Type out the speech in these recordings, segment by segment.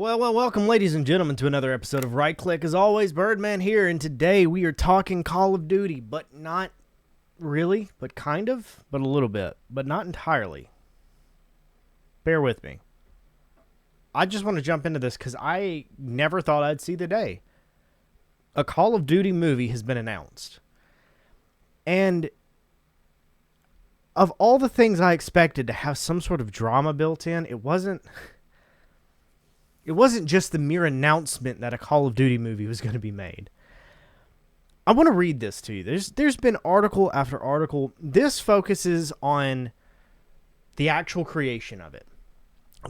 Welcome, ladies and gentlemen, to another episode of Right Click. As always, Birdman here, and today we are talking Call of Duty, but not really, but kind of, but a little bit, but not entirely. Bear with me. I just want to jump into this because I never thought I'd see the day. A Call of Duty movie has been announced. And of all the things I expected to have some sort of drama built in, it wasn't just the mere announcement that a Call of Duty movie was going to be made. I want to read this to you. There's been article after article. This focuses on the actual creation of it.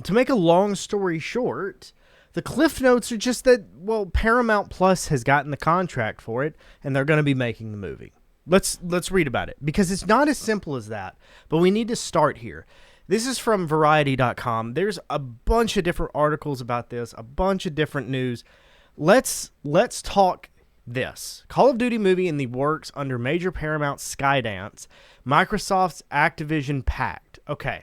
To make a long story short, the cliff notes are just that, Paramount Plus has gotten the contract for it, and they're going to be making the movie. Let's read about it, because it's not as simple as that, but we need to start here. This is from Variety.com. There's a bunch of different articles about this, a bunch of different news. Let's talk this. Call of Duty movie in the works under major Paramount Skydance, Microsoft's Activision pact. Okay,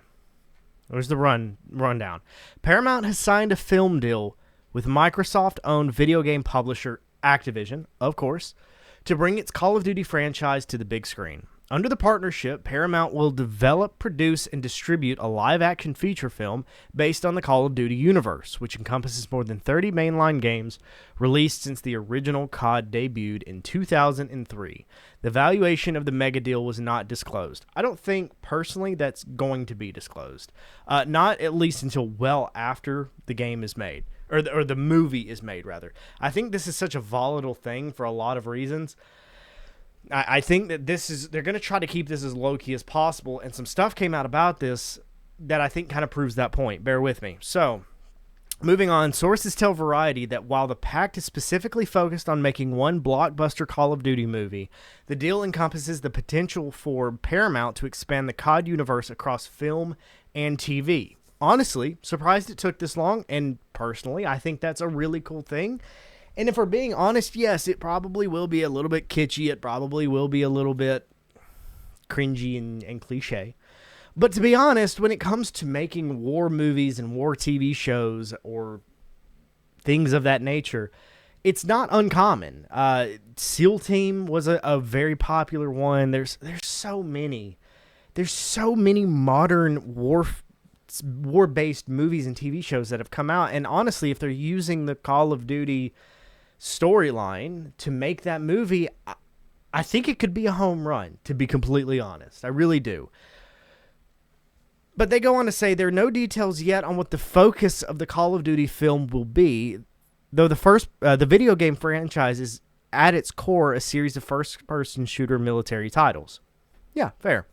there's the rundown. Paramount has signed a film deal with Microsoft-owned video game publisher Activision, of course, to bring its Call of Duty franchise to the big screen. Under the partnership, Paramount will develop, produce, and distribute a live-action feature film based on the Call of Duty universe, which encompasses more than 30 mainline games released since the original COD debuted in 2003. The valuation of the mega deal was not disclosed. I don't think, personally, that's going to be disclosed. Not at least until well after the game is made, or the movie is made, rather. I think this is such a volatile thing for a lot of reasons. I think that they're going to try to keep this as low-key as possible, and some stuff came out about this that I think kind of proves that point. Bear with me. So, moving on, sources tell Variety that while the pact is specifically focused on making one blockbuster Call of Duty movie, the deal encompasses the potential for Paramount to expand the COD universe across film and TV. Honestly, surprised it took this long, and personally, I think that's a really cool thing. And if we're being honest, yes, it probably will be a little bit kitschy. It probably will be a little bit cringy and cliche. But to be honest, when it comes to making war movies and war TV shows or things of that nature, it's not uncommon. SEAL Team was a very popular one. There's so many. There's so many modern war-based movies and TV shows that have come out. And honestly, if they're using the Call of Duty storyline to make that movie, I think it could be a home run, to be completely honest. I really do. But they go on to say there are no details yet on what the focus of the Call of Duty film will be, though the video game franchise is at its core a series of first-person shooter military titles. Yeah, fair.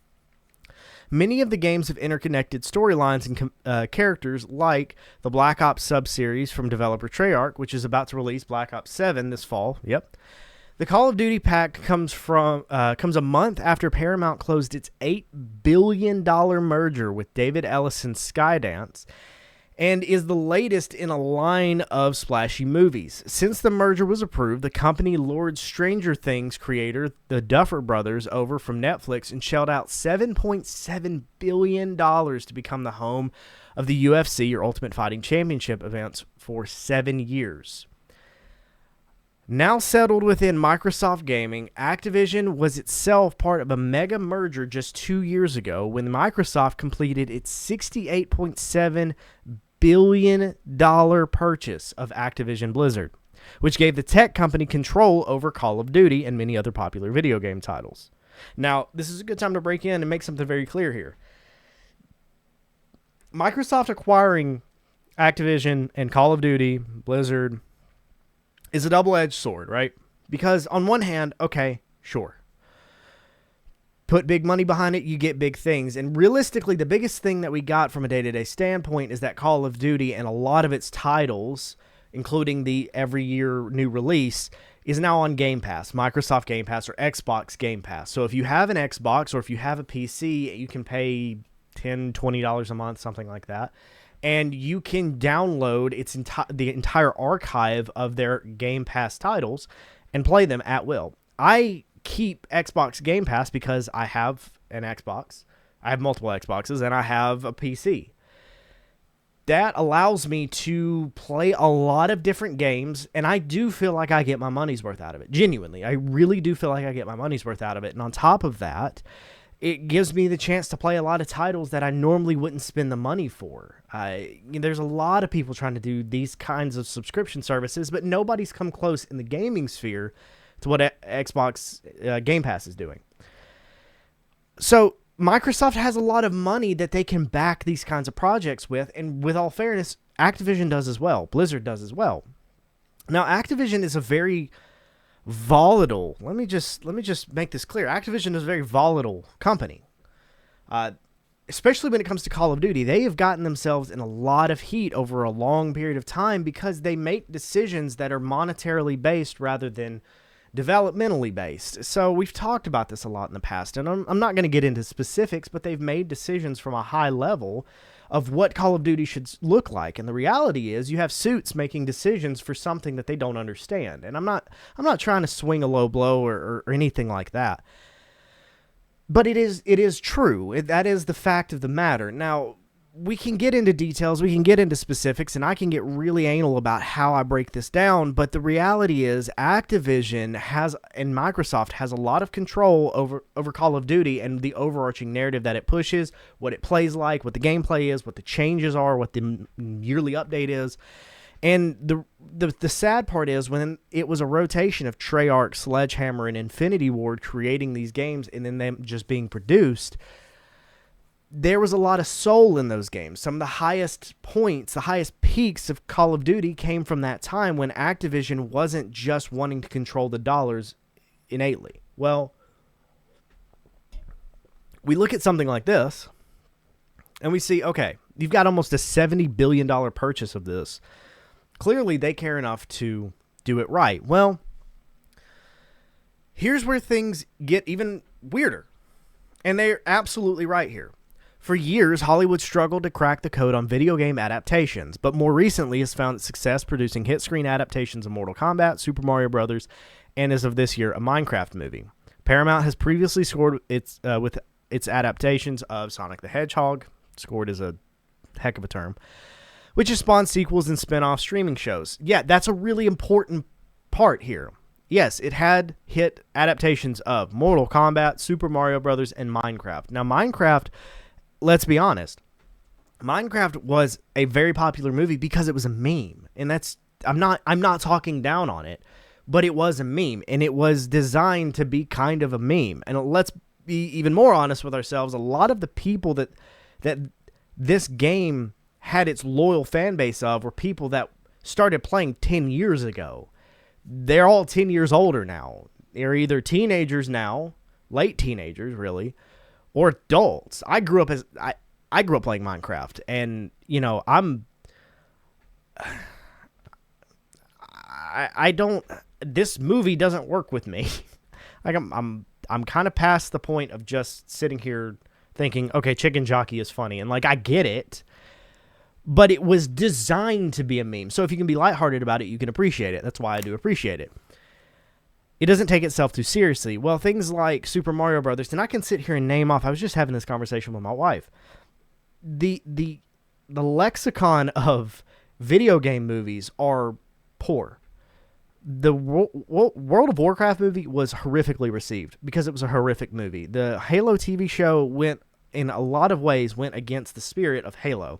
Many of the games have interconnected storylines and characters, like the Black Ops sub-series from developer Treyarch, which is about to release Black Ops 7 this fall. Yep. The Call of Duty pact comes a month after Paramount closed its $8 billion merger with David Ellison's Skydance, and is the latest in a line of splashy movies. Since the merger was approved, the company lured Stranger Things creator the Duffer Brothers over from Netflix and shelled out $7.7 billion to become the home of the UFC, or Ultimate Fighting Championship, events for 7 years. Now settled within Microsoft Gaming, Activision was itself part of a mega merger just 2 years ago when Microsoft completed its $68.7 billion purchase of Activision Blizzard, which gave the tech company control over Call of Duty and many other popular video game titles. Now, this is a good time to break in and make something very clear here. Microsoft acquiring Activision and Call of Duty, Blizzard, is a double-edged sword, right? Because on one hand, okay, sure. Put big money behind it, you get big things. And realistically, the biggest thing that we got from a day-to-day standpoint is that Call of Duty and a lot of its titles, including the every year new release, is now on Game Pass, Microsoft Game Pass or Xbox Game Pass. So if you have an Xbox or if you have a PC, you can pay $10, $20 a month, something like that. And you can download the entire archive of their Game Pass titles and play them at will. I keep Xbox Game Pass because I have an Xbox. I have multiple Xboxes, and I have a PC. that allows me to play a lot of different games, and I do feel like I get my money's worth out of it. Genuinely, I really do feel like I get my money's worth out of it. And on top of that, it gives me the chance to play a lot of titles that I normally wouldn't spend the money for. There's a lot of people trying to do these kinds of subscription services, but nobody's come close in the gaming sphere to what Xbox Game Pass is doing. So Microsoft has a lot of money that they can back these kinds of projects with, and with all fairness, Activision does as well. Blizzard does as well. Now, Activision is a very volatile. Let me just make this clear. Activision is a very volatile company, especially when it comes to Call of Duty. They have gotten themselves in a lot of heat over a long period of time because they make decisions that are monetarily based rather than developmentally based. So we've talked about this a lot in the past, and I'm not going to get into specifics, but they've made decisions from a high level of what Call of Duty should look like. And the reality is you have suits making decisions for something that they don't understand. And I'm not trying to swing a low blow or anything like that. But it is true. That is the fact of the matter. Now, we can get into details, we can get into specifics, and I can get really anal about how I break this down, but the reality is Activision and Microsoft has a lot of control over Call of Duty and the overarching narrative that it pushes, what it plays like, what the gameplay is, what the changes are, what the yearly update is. And the sad part is when it was a rotation of Treyarch, Sledgehammer, and Infinity Ward creating these games and then them just being produced, there was a lot of soul in those games. Some of the highest points, the highest peaks of Call of Duty came from that time when Activision wasn't just wanting to control the dollars innately. Well, we look at something like this, and we see, okay, you've got almost a $70 billion purchase of this. Clearly, they care enough to do it right. Well, here's where things get even weirder. And they're absolutely right here. For years, Hollywood struggled to crack the code on video game adaptations, but more recently has found success producing hit screen adaptations of Mortal Kombat, Super Mario Bros., and as of this year, a Minecraft movie. Paramount has previously scored with its adaptations of Sonic the Hedgehog, scored is a heck of a term, which has spawned sequels and spin-off streaming shows. Yeah, that's a really important part here. Yes, it had hit adaptations of Mortal Kombat, Super Mario Bros., and Minecraft. Now, Minecraft, let's be honest, Minecraft was a very popular movie because it was a meme. And that's I'm not talking down on it, but it was a meme, and it was designed to be kind of a meme. And let's be even more honest with ourselves. A lot of the people that this game had its loyal fan base of were people that started playing 10 years ago. They're all 10 years older now. They're either teenagers now, late teenagers really, or adults. I grew up playing Minecraft, and you know, I don't, this movie doesn't work with me. Like I'm kind of past the point of just sitting here thinking, okay, Chicken Jockey is funny, and like I get it, but it was designed to be a meme. So if you can be lighthearted about it, you can appreciate it. That's why I do appreciate it. It doesn't take itself too seriously. Well, things like Super Mario Brothers, and I can sit here and name off. I was just having this conversation with my wife. The lexicon of video game movies are poor. The World of Warcraft movie was horrifically received because it was a horrific movie. The Halo TV show went, in a lot of ways, went against the spirit of Halo.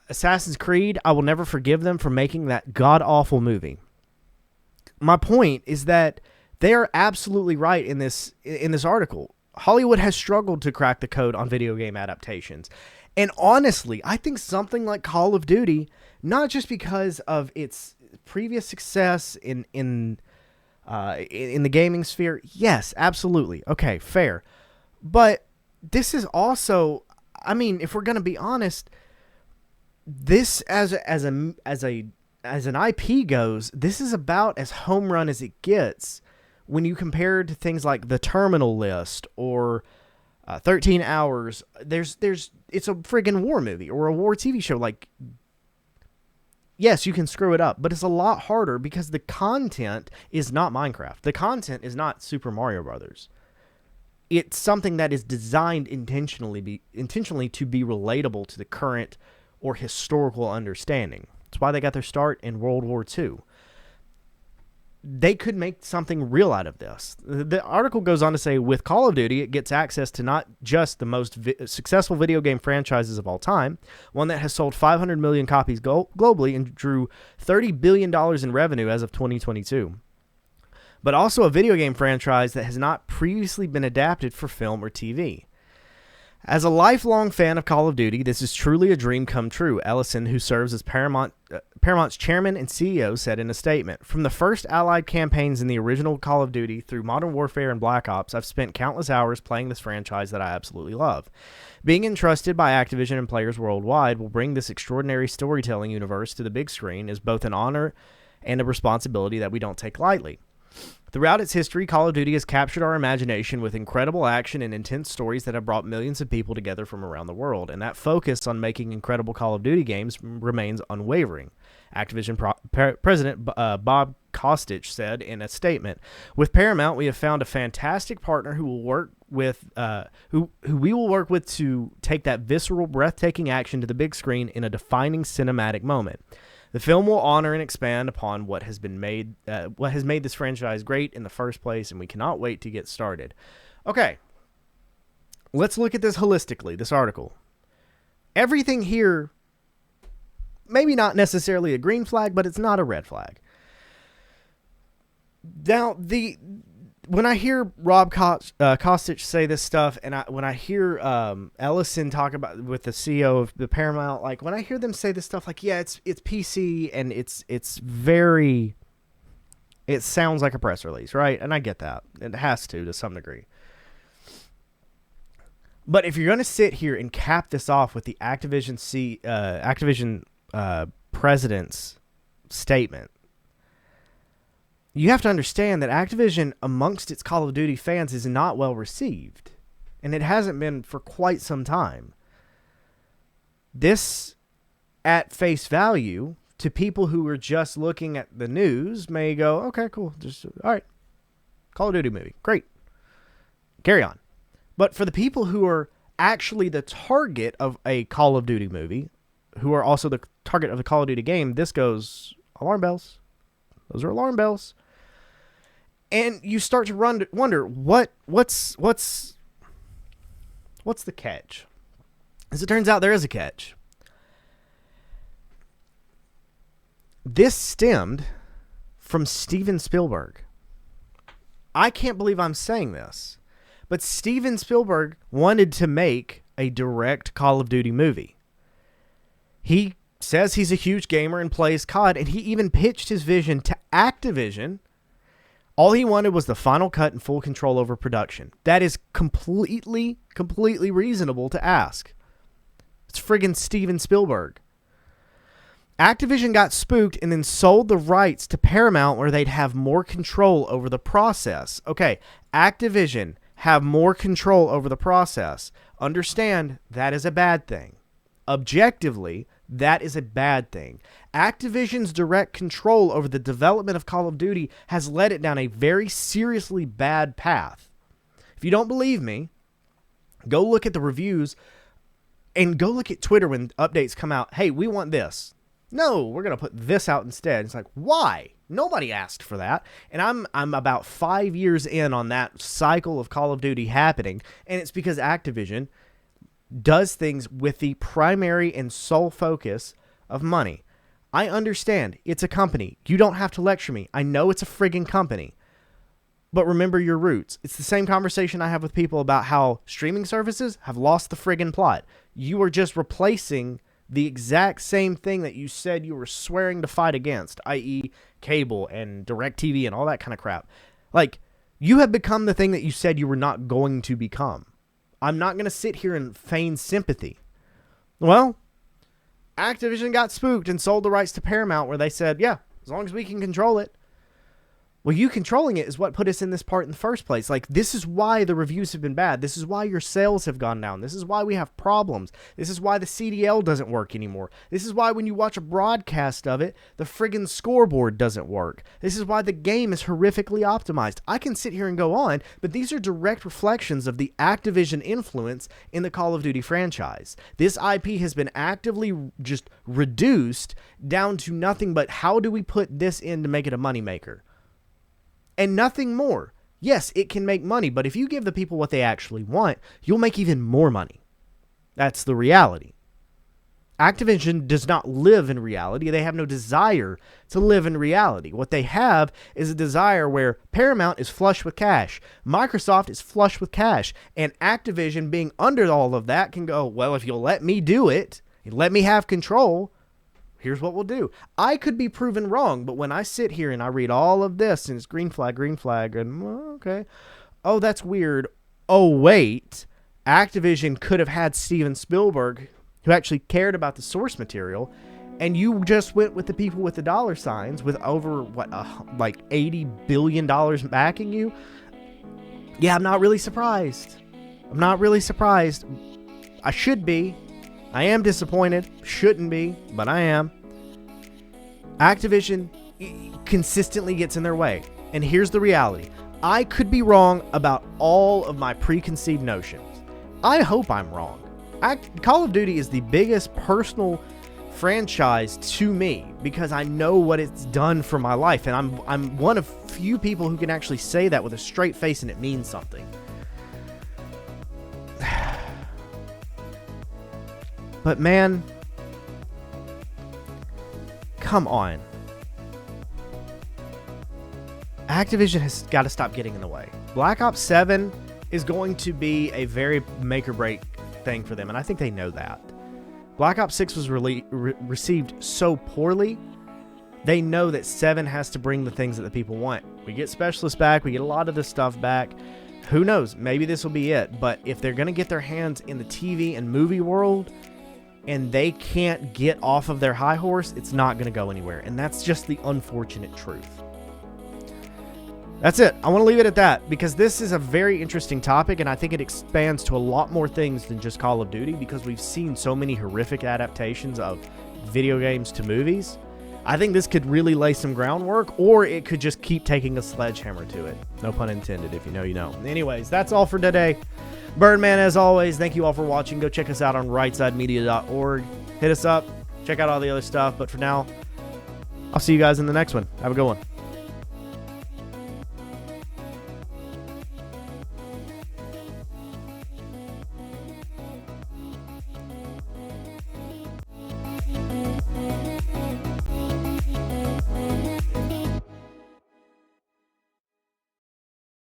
Assassin's Creed, I will never forgive them for making that god-awful movie. My point is that they are absolutely right in this article. Hollywood has struggled to crack the code on video game adaptations. And honestly, I think something like Call of Duty, not just because of its previous success in the gaming sphere, yes, absolutely. Okay, fair. But this is also, I mean, if we're going to be honest, this as an IP goes, this is about as home run as it gets when you compare to things like The Terminal List or 13 Hours. It's a friggin' war movie or a war TV show. Like, yes, you can screw it up, but it's a lot harder because the content is not Minecraft. The content is not Super Mario Brothers. it's something that is designed intentionally to be relatable to the current or historical understanding. That's why they got their start in World War II. They could make something real out of this. The article goes on to say, with Call of Duty, it gets access to not just the most successful video game franchises of all time, one that has sold 500 million copies globally and drew $30 billion in revenue as of 2022, but also a video game franchise that has not previously been adapted for film or TV. As a lifelong fan of Call of Duty, this is truly a dream come true, Ellison, who serves as Paramount's chairman and CEO, said in a statement. From the first Allied campaigns in the original Call of Duty through Modern Warfare and Black Ops, I've spent countless hours playing this franchise that I absolutely love. Being entrusted by Activision and players worldwide will bring this extraordinary storytelling universe to the big screen is both an honor and a responsibility that we don't take lightly. Throughout its history, Call of Duty has captured our imagination with incredible action and intense stories that have brought millions of people together from around the world, and that focus on making incredible Call of Duty games remains unwavering. Activision President Bob Kostic said in a statement, "With Paramount, we have found a fantastic partner who will work with who we will work with to take that visceral, breathtaking action to the big screen in a defining cinematic moment. The film will honor and expand upon what has made this franchise great in the first place, and we cannot wait to get started." Okay, let's look at this holistically, this article. Everything here, maybe not necessarily a green flag, but it's not a red flag. Now, when I hear Rob Kostic say this stuff, and when I hear Ellison talk about with the CEO of the Paramount, like when I hear them say this stuff, like it's PC and it sounds like a press release, right? And I get that it has to some degree. But if you're going to sit here and cap this off with the Activision president's statement, you have to understand that Activision amongst its Call of Duty fans is not well received, and it hasn't been for quite some time. This, at face value, to people who are just looking at the news, may go, okay, cool, just all right, Call of Duty movie, great, carry on. But for the people who are actually the target of a Call of Duty movie, who are also the target of the Call of Duty game, this goes alarm bells. Those are alarm bells. And you start to wonder what's the catch? As it turns out, there is a catch. This stemmed from Steven Spielberg. I can't believe I'm saying this, but Steven Spielberg wanted to make a direct Call of Duty movie. He says he's a huge gamer and plays COD, and he even pitched his vision to Activision. All he wanted was the final cut and full control over production. That is completely reasonable to ask. It's friggin' Steven Spielberg. Activision got spooked and then sold the rights to Paramount where they'd have more control over the process. Okay, Activision have more control over the process. Understand, that is a bad thing. Objectively, that is a bad thing. Activision's direct control over the development of Call of Duty has led it down a very seriously bad path. If you don't believe me, go look at the reviews and go look at Twitter when updates come out. Hey, we want this. No, we're going to put this out instead. It's like, why? Nobody asked for that. And I'm about 5 years in on that cycle of Call of Duty happening, and it's because Activision does things with the primary and sole focus of money. I understand. It's a company. You don't have to lecture me. I know it's a friggin' company. But remember your roots. It's the same conversation I have with people about how streaming services have lost the friggin' plot. You are just replacing the exact same thing that you said you were swearing to fight against, i.e. cable and DirecTV and all that kind of crap. Like, you have become the thing that you said you were not going to become. I'm not going to sit here and feign sympathy. Well, Activision got spooked and sold the rights to Paramount where they said, yeah, as long as we can control it. Well, you controlling it is what put us in this part in the first place. Like, this is why the reviews have been bad. This is why your sales have gone down. This is why we have problems. This is why the CDL doesn't work anymore. This is why when you watch a broadcast of it, the friggin' scoreboard doesn't work. This is why the game is horrifically optimized. I can sit here and go on, but these are direct reflections of the Activision influence in the Call of Duty franchise. This IP has been actively just reduced down to nothing but how do we put this in to make it a moneymaker? And nothing more. Yes, it can make money, but if you give the people what they actually want, you'll make even more money. That's the reality. Activision does not live in reality. They have no desire to live in reality. What they have is a desire where Paramount is flush with cash, Microsoft is flush with cash, and Activision, being under all of that, can go, well, if you'll let me do it, and let me have control, here's what we'll do. I could be proven wrong, but when I sit here and I read all of this and it's green flag, and okay. Oh, that's weird. Oh, wait. Activision could have had Steven Spielberg, who actually cared about the source material, and you just went with the people with the dollar signs with over, like $80 billion backing you? Yeah, I'm not really surprised. I should be. I am disappointed. Shouldn't be, but I am. Activision consistently gets in their way. And here's the reality. I could be wrong about all of my preconceived notions. I hope I'm wrong. Call of Duty is the biggest personal franchise to me because I know what it's done for my life. And I'm one of few people who can actually say that with a straight face and it means something. But man, come on. Activision has got to stop getting in the way. Black Ops 7 is going to be a very make or break thing for them, and I think they know that. Black Ops 6 was received so poorly, they know that 7 has to bring the things that the people want. We get specialists back, we get a lot of this stuff back. Who knows? Maybe this will be it, but if they're going to get their hands in the TV and movie world, and they can't get off of their high horse, it's not going to go anywhere. And that's just the unfortunate truth. That's it. I want to leave it at that because this is a very interesting topic, and I think it expands to a lot more things than just Call of Duty because we've seen so many horrific adaptations of video games to movies. I think this could really lay some groundwork, or it could just keep taking a sledgehammer to it. No pun intended. If you know, you know. Anyways, that's all for today. Birdman, as always, thank you all for watching. Go check us out on rightsidemedia.org. Hit us up. Check out all the other stuff. But for now, I'll see you guys in the next one. Have a good one.